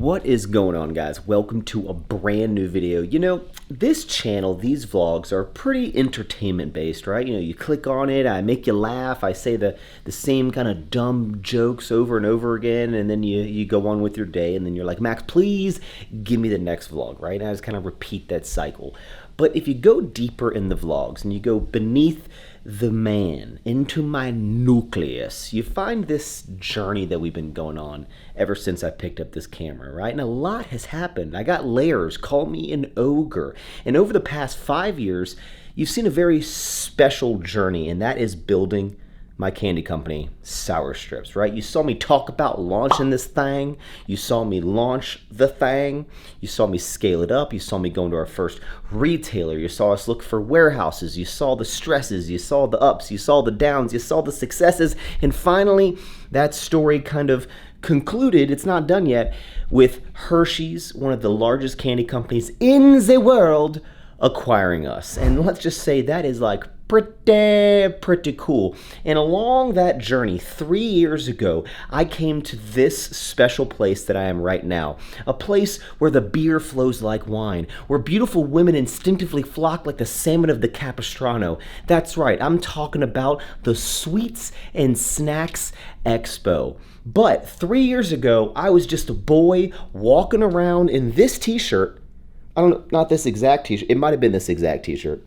What is going on, guys? Welcome to a brand new video. You know, this channel, these vlogs are pretty entertainment based, right? You know, you click on it, I make you laugh, I say the same kind of dumb jokes over and over again, and then you go on with your day, and then you're like, Max, please give me the next vlog, right? And I just kind of repeat that cycle. But if you go deeper in the vlogs and you go beneath the man, into my nucleus, you find this journey that we've been going on ever since I picked up this camera, right? And a lot has happened. I got layers, call me an ogre. And over the past 5 years, you've seen a very special journey, and that is building my candy company, Sour Strips, right? You saw me talk about launching this thing. You saw me launch the thing. You saw me scale it up. You saw me go into our first retailer. You saw us look for warehouses. You saw the stresses. You saw the ups. You saw the downs. You saw the successes. And finally, that story kind of concluded, it's not done yet, with Hershey's, one of the largest candy companies in the world, acquiring us. And let's just say that is like pretty cool. And along that journey, 3 years ago, I came to this special place that I am right now. A place where the beer flows like wine, where beautiful women instinctively flock like the salmon of the Capistrano. That's right, I'm talking about the Sweets and Snacks Expo. But 3 years ago, I was just a boy walking around in this t-shirt. I don't know, not this exact t-shirt. It might have been this exact t-shirt.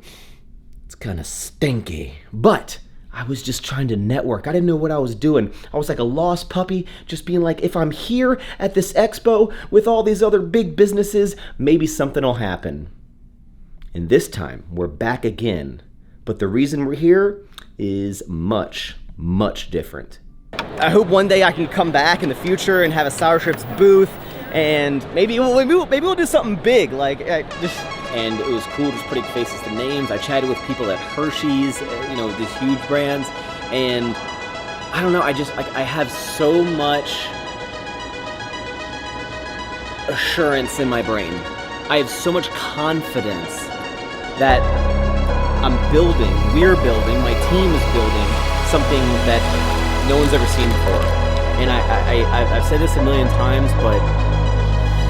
It's kind of stinky, but I was just trying to network. I didn't know what I was doing. I was like a lost puppy, just being like, if I'm here at this expo with all these other big businesses, maybe something will happen. And this time, we're back again. But the reason we're here is much different. I hope one day I can come back in the future and have a Sour Strips booth, and maybe we'll do something big, like and it was cool just putting faces to names. I chatted with people at Hershey's, you know, these huge brands, and I don't know, I have so much assurance in my brain. I have so much confidence that we're building, my team is building something that no one's ever seen before. And I've said this a million times, but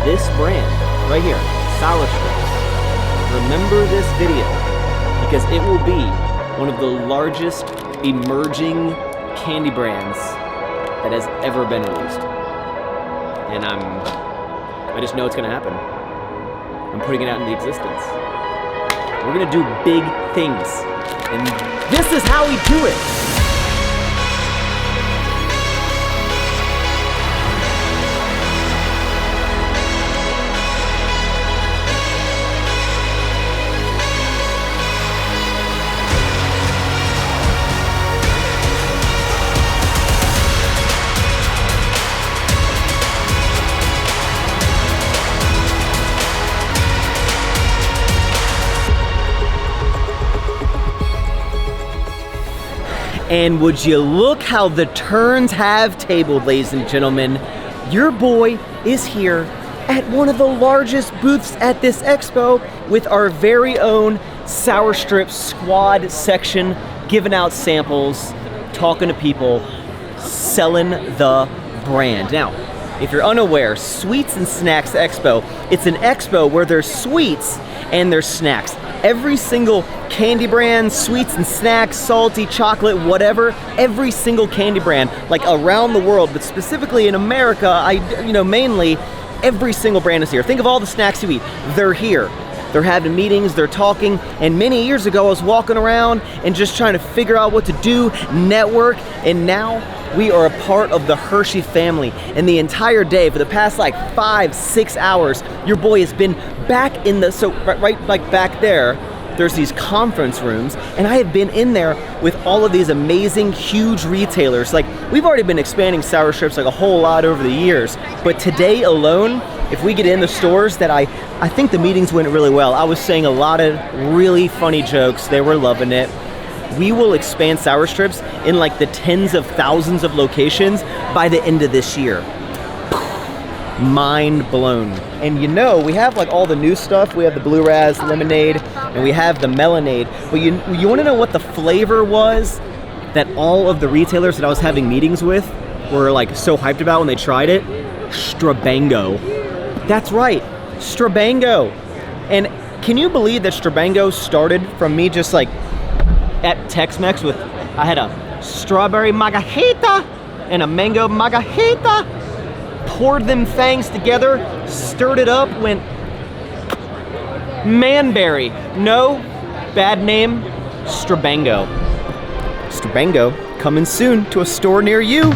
this brand right here, Sour Strips, remember this video, because it will be one of the largest emerging candy brands that has ever been released. And I just know it's gonna happen. I'm putting it out into existence. We're gonna do big things, and this is how we do it. And would you look how the turns have tabled, ladies and gentlemen. Your boy is here at one of the largest booths at this expo with our very own Sour Strips squad section, giving out samples, talking to people, selling the brand. Now, if you're unaware, Sweets and Snacks Expo, it's an expo where there's sweets and there's snacks. Every single candy brand, sweets and snacks, salty, chocolate, whatever, every single candy brand, like around the world, but specifically in America, mainly, every single brand is here. Think of all the snacks you eat, they're here. They're having meetings, they're talking, and many years ago I was walking around and just trying to figure out what to do, network, and now we are a part of the Hershey family. And the entire day, for the past like 5-6 hours, your boy has been back in the, right like back there, there's these conference rooms, and I have been in there with all of these amazing, huge retailers. Like, we've already been expanding Sour Strips like a whole lot over the years, but today alone, if we get in the stores that I think the meetings went really well. I was saying a lot of really funny jokes. They were loving it. We will expand Sour Strips in like the tens of thousands of locations by the end of this year. Mind blown. And you know, we have like all the new stuff. We have the Blue Raz Lemonade and we have the Melonade. But you want to know what the flavor was that all of the retailers that I was having meetings with were like so hyped about when they tried it? Strabango. That's right, Strabango. And can you believe that Strabango started from me just like at Tex-Mex with, I had a strawberry margarita and a mango margarita, poured them things together, stirred it up, went Manberry. No, bad name, Strabango. Strabango, coming soon to a store near you.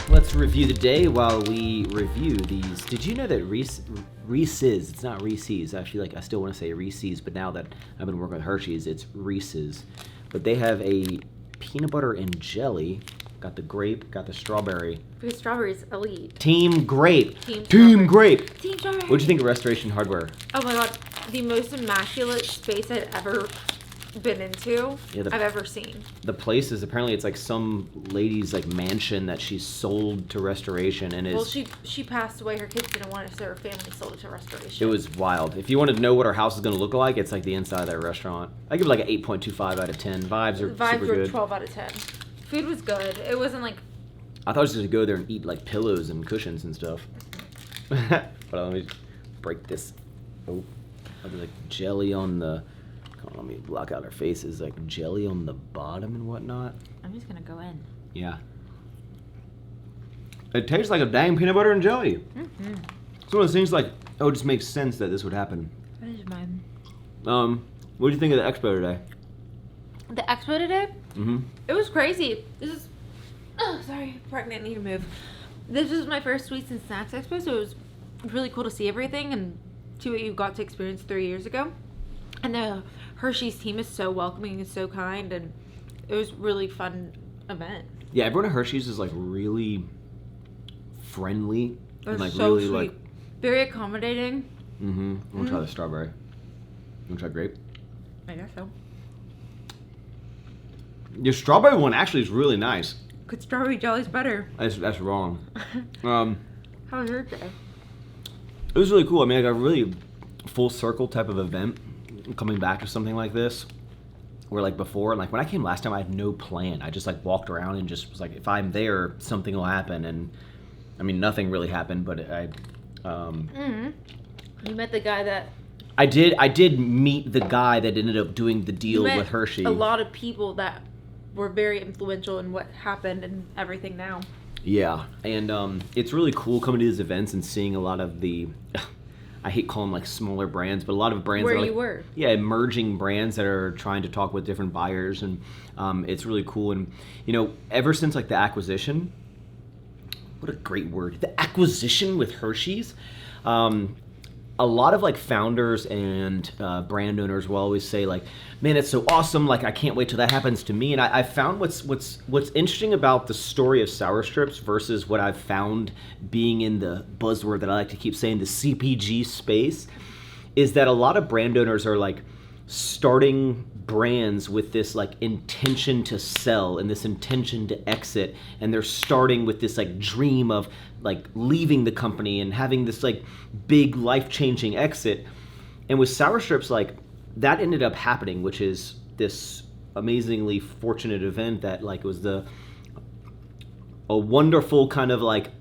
Let's review the day while we review these. Did you know that Reese's, it's not Reese's, I feel like I still want to say Reese's, but now that I've been working with Hershey's, it's Reese's. But they have a peanut butter and jelly, got the grape, got the strawberry. Because strawberry's elite. Team Grape. Team Grape. Team Strawberry. What'd you think of Restoration Hardware? Oh my god, the most immaculate space I've ever been into, I've ever seen. The place is apparently, it's like some lady's like mansion that she sold to Restoration, and well, she passed away. Her kids didn't want it, so her family sold it to Restoration. It was wild. If you wanted to know what her house is going to look like, it's like the inside of that restaurant. I give it like an 8.25 out of 10. Vibes are super good. 12 out of 10. Food was good. It wasn't like, I thought I was just going to go there and eat like pillows and cushions and stuff. But let me break this. Oh, there's like jelly on the. Let me block out our faces, like jelly on the bottom and whatnot. I'm just gonna go in. Yeah. It tastes like a dang peanut butter and jelly. Mm-hmm. It's one of those things like, oh, it just makes sense that this would happen. That is mine. What do you think of the expo today? The expo today? Mm-hmm. It was crazy. This is, oh, sorry, pregnant, need to move. This was my first Sweets and Snacks Expo, so it was really cool to see everything and see what you got to experience 3 years ago. And the Hershey's team is so welcoming and so kind, and it was really fun event. Yeah, everyone at Hershey's is like really friendly. They're and like so really sweet. Like very accommodating. Mm-hmm. I want to try the strawberry. You want to try grape? I guess so. Your strawberry one actually is really nice. Could strawberry jelly's better? That's wrong. How was your day? It was really cool. I mean, like a really full circle type of event. Coming back to something like this, where like before, like when I came last time, I had no plan. I just like walked around and just was like, if I'm there, something will happen. And I mean, nothing really happened, but You met the guy that. I did meet the guy that ended up doing the deal with Hershey. A lot of people that were very influential in what happened and everything now. Yeah, and it's really cool coming to these events and seeing a lot of the. I hate calling them like smaller brands, but a lot of brands where that are like, you were. Yeah, emerging brands that are trying to talk with different buyers, and it's really cool. And you know, ever since like the acquisition, what a great word, the acquisition with Hershey's. A lot of like founders and brand owners will always say like, man, it's so awesome, like I can't wait till that happens to me. And I found what's interesting about the story of Sour Strips versus what I've found being in the buzzword that I like to keep saying, the CPG space, is that a lot of brand owners are like starting brands with this like intention to sell and this intention to exit, and they're starting with this like dream of like leaving the company and having this like big life-changing exit. And with Sour Strips, like that ended up happening, which is this amazingly fortunate event that like was a wonderful kind of like,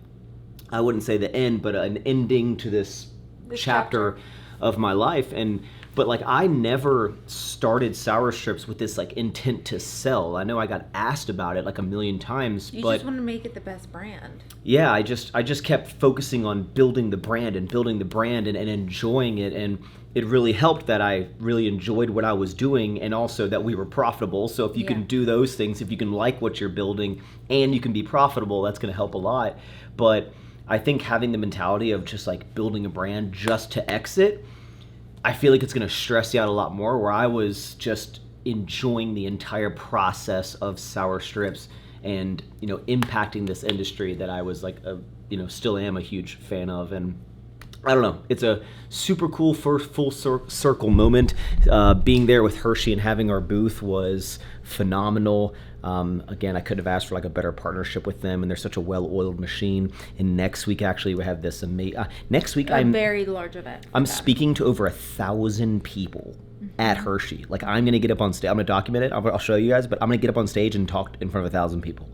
I wouldn't say the end, but an ending to this chapter of my life. But like I never started Sour Strips with this like intent to sell. I know I got asked about it like a million times. You just want to make it the best brand. Yeah, I just kept focusing on building the brand and enjoying it, and it really helped that I really enjoyed what I was doing, and also that we were profitable. So if you can do those things, if you can like what you're building and you can be profitable, that's going to help a lot. But I think having the mentality of just like building a brand just to exit, I feel like it's going to stress you out a lot more, where I was just enjoying the entire process of Sour Strips and, you know, impacting this industry that I was like, still am a huge fan of. And I don't know. It's a super cool first full circle moment. Being there with Hershey and having our booth was phenomenal. Again, I could have asked for like a better partnership with them, and they're such a well-oiled machine. And next week, actually, we have this amazing. Next week, I'm very large event. I'm speaking to over 1,000 people at Hershey. Like, I'm gonna get up on stage. I'm gonna document it. I'll show you guys, but I'm gonna get up on stage and talk in front of 1,000 people.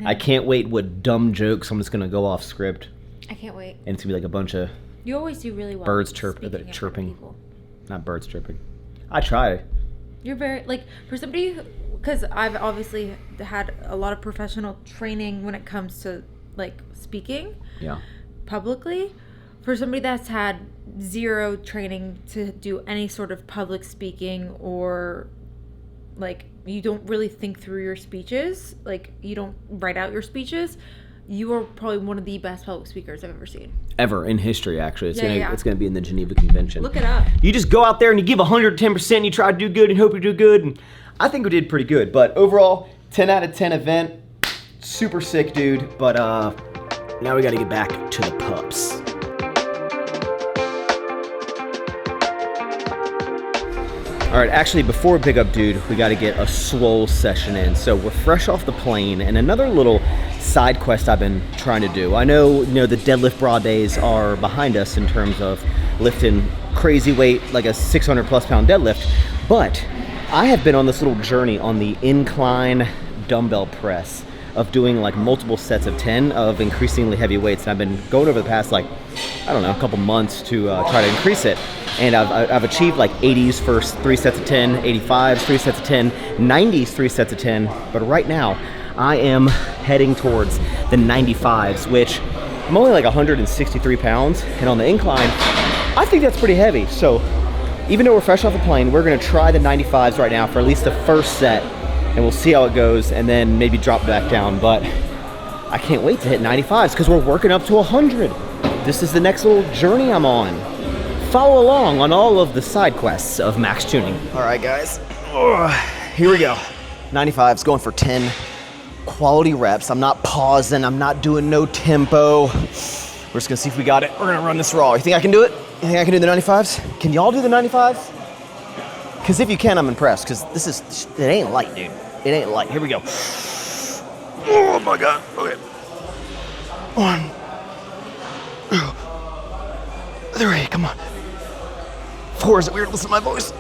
I can't wait. What dumb jokes I'm just gonna go off script. I can't wait. And it's gonna be like a bunch of You always do really well. birds chirping. Not birds chirping. I try. You're very, like, for somebody because I've obviously had a lot of professional training when it comes to, like, speaking publicly. For somebody that's had zero training to do any sort of public speaking, or, like, you don't really think through your speeches, like, you don't write out your speeches, you are probably one of the best public speakers I've ever seen. Ever in history, actually. It's gonna be in the Geneva Convention. Look it up. You just go out there and you give 110%, and you try to do good and hope you do good. And I think we did pretty good. But overall, 10 out of 10 event. Super sick, dude. But now we gotta get back to the pups. All right, actually, before we pick up, dude, we got to get a swole session in. So we're fresh off the plane, and another little side quest I've been trying to do. I know, the deadlift bra days are behind us in terms of lifting crazy weight, like a 600 plus pound deadlift, but I have been on this little journey on the incline dumbbell press of doing like multiple sets of 10 of increasingly heavy weights. And I've been going over the past, like, I don't know, a couple months to try to increase it. And I've achieved like 80s for 3 sets of 10, 85s, 3 sets of 10, 90s, 3 sets of 10. But right now, I am heading towards the 95s, which I'm only like 163 pounds. And on the incline, I think that's pretty heavy. So even though we're fresh off the plane, we're gonna try the 95s right now for at least the first set. And we'll see how it goes, and then maybe drop back down. But I can't wait to hit 95s because we're working up to 100. This is the next little journey I'm on. Follow along on all of the side quests of Max Tuning. All right, guys, here we go. 95s, going for 10 quality reps. I'm not pausing, I'm not doing no tempo. We're just gonna see if we got it. We're gonna run this raw. You think I can do it? You think I can do the 95s? Can y'all do the 95s? Because if you can, I'm impressed, because it ain't light, dude. It ain't light. Here we go. Oh my God, okay. 1, 2, 3, come on. 4, is it weird to listen to my voice?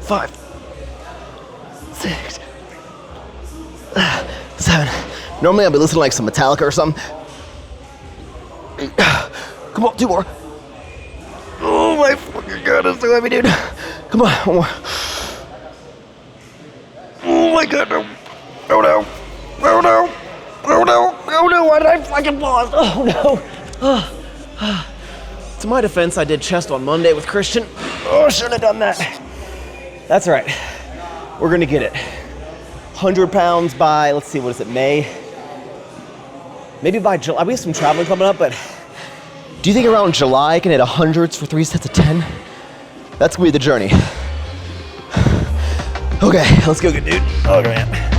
5, 6, 7. Normally I'll be listening to like some Metallica or something. 8. Come on, 2 more. Oh my fucking God, it's so heavy, dude. Come on, 1 more. Oh my God, no. Oh no. Oh no. Oh no. Oh no, why did I fucking pause? Oh no. To my defense, I did chest on Monday with Christian. Oh, I shouldn't have done that. That's all right. We're gonna get it. 100 pounds by, let's see, what is it, May? Maybe by July. We have some traveling coming up, but do you think around July I can hit 100s for 3 sets of 10? That's gonna be the journey. Okay, let's go, good dude. Oh, man.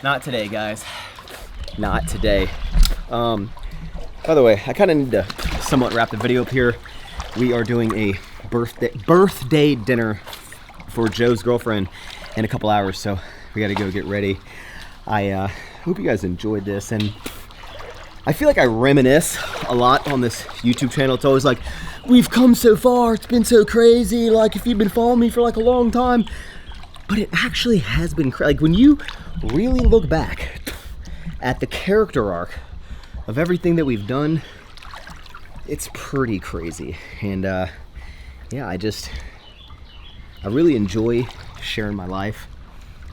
Not today, guys. Not today. By the way, I kind of need to somewhat wrap the video up here. We are doing a birthday dinner for Joe's girlfriend in a couple hours, so we got to go get ready. I hope you guys enjoyed this, and I feel like I reminisce a lot on this YouTube channel. It's always like, we've come so far, it's been so crazy, like if you've been following me for like a long time. But it actually has been crazy. Like when you really look back at the character arc of everything that we've done, it's pretty crazy. And yeah, I really enjoy sharing my life,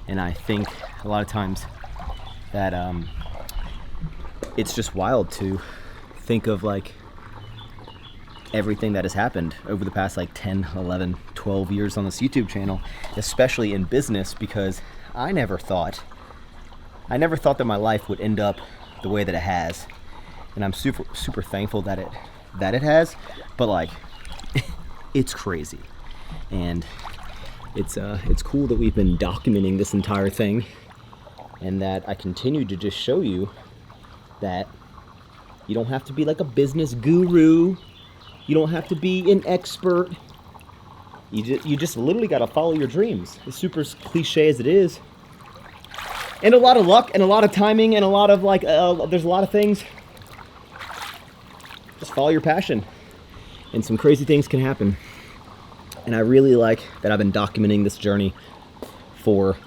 and I think a lot of times that it's just wild to think of like everything that has happened over the past like 10, 11, 12 years on this YouTube channel, especially in business, because I never thought that my life would end up the way that it has. And I'm super thankful that it has, but like it's crazy. And it's cool that we've been documenting this entire thing, and that I continue to just show you that you don't have to be like a business guru. You don't have to be an expert. You just literally got to follow your dreams. As super cliche as it is, and a lot of luck and a lot of timing and a lot of like there's a lot of things. Just follow your passion, and some crazy things can happen. And I really like that I've been documenting this journey for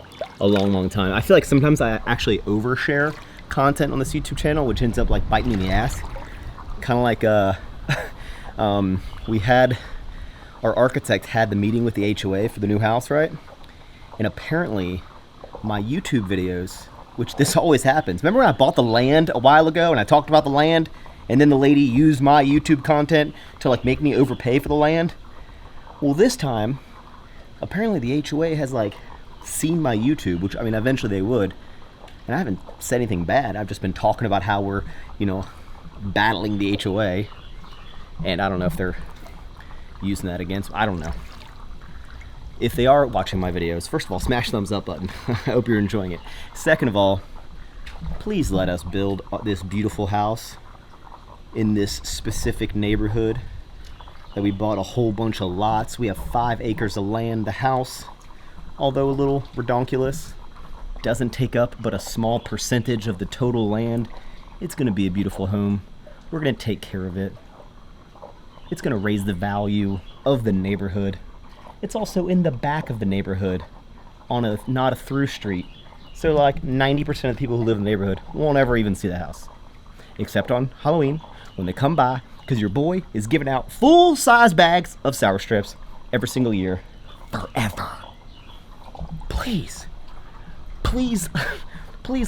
a long time. I feel like sometimes I actually overshare content on this YouTube channel, which ends up like biting me in the ass. Kind of like we had our architect had the meeting with the HOA for the new house, right? And apparently my YouTube videos, which this always happens. Remember when I bought the land a while ago and I talked about the land, and then the lady used my YouTube content to like make me overpay for the land? Well, this time, apparently the HOA has like seen my YouTube, which I mean, eventually they would. And I haven't said anything bad. I've just been talking about how we're, battling the HOA. And I don't know if they're using that against, I don't know. If they are watching my videos, first of all, smash the thumbs up button. I hope you're enjoying it. Second of all, please let us build this beautiful house in this specific neighborhood that we bought a whole bunch of lots. We have 5 acres of land. The house, although a little redonkulous, doesn't take up but a small percentage of the total land. It's gonna be a beautiful home. We're gonna take care of it. It's gonna raise the value of the neighborhood. It's also in the back of the neighborhood on not a through street. So like 90% of the people who live in the neighborhood won't ever even see the house. Except on Halloween when they come by, because your boy is giving out full-size bags of sour strips every single year, forever. Please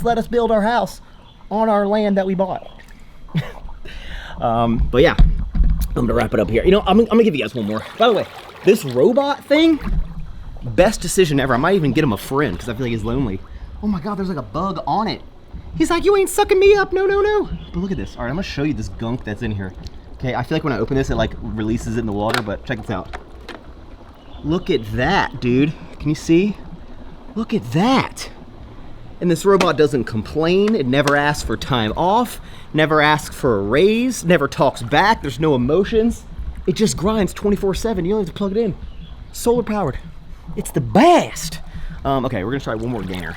let us build our house on our land that we bought. But yeah, I'm gonna wrap it up here. I'm gonna give you guys one more. By the way, this robot thing, best decision ever. I might even get him a friend because I feel like he's lonely. Oh my God, there's like a bug on it. He's like, you ain't sucking me up, no. But look at this. All right, I'm gonna show you this gunk that's in here. Okay, I feel like when I open this, it like releases it in the water, but check this out. Look at that, dude. Can you see? Look at that. And this robot doesn't complain. It never asks for time off, never asks for a raise, never talks back. There's no emotions. It just grinds 24/7. You only have to plug it in. Solar powered. It's the best. Okay, we're gonna try one more gainer.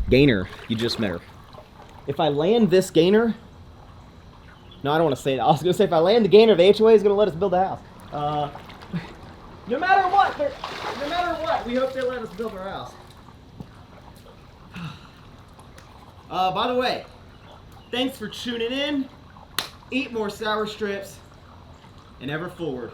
Gainer, you just met her. If I land this gainer, no, I don't want to say that. I was gonna say if I land the gainer, the HOA is gonna let us build the house. No matter what, we hope they let us build our house. By the way, thanks for tuning in. Eat more sour strips and ever forward.